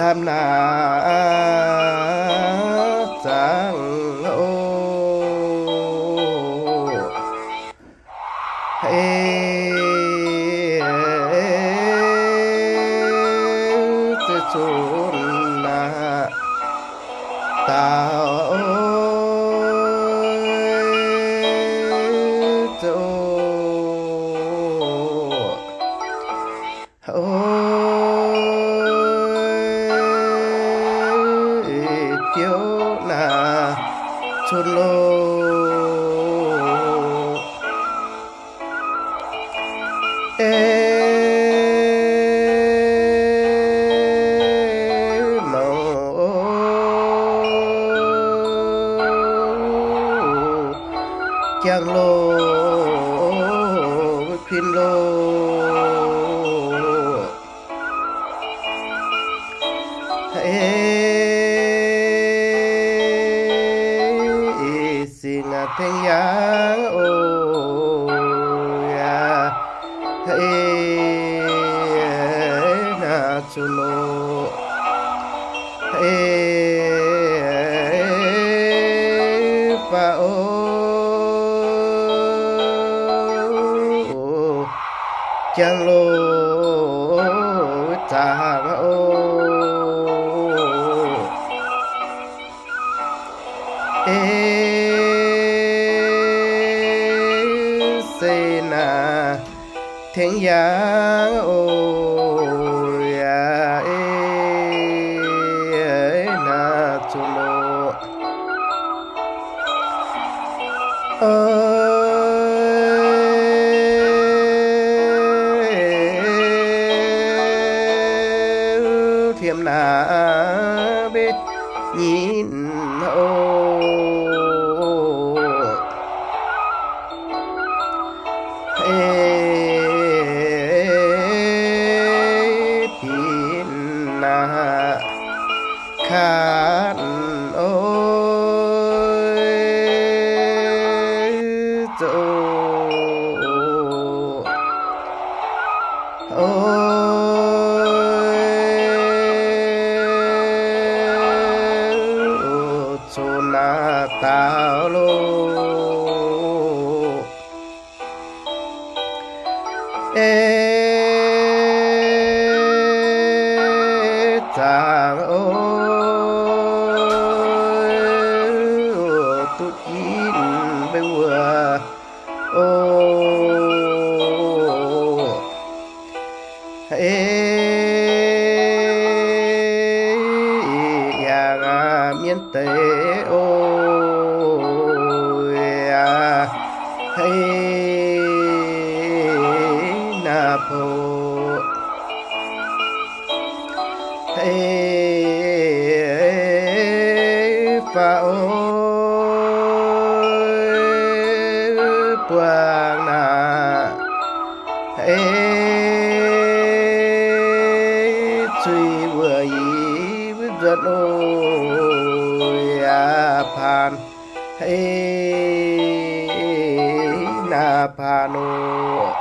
tham na sang ô chốn na tao chôn lô chàng lô khuyên lô xin thanh giang ô ya na chulo pa ô chàng lô chàng ô xê na thiên giang ô ya na chulo thiềm na biết nhìn ô pin na khan ôi chỗ chỗ na tao lô chàng ôi tụt chín bây vừa ô ya miên tế ô ya na po pha ôi quang na suy vừa ý với giận ôi phan na phan ô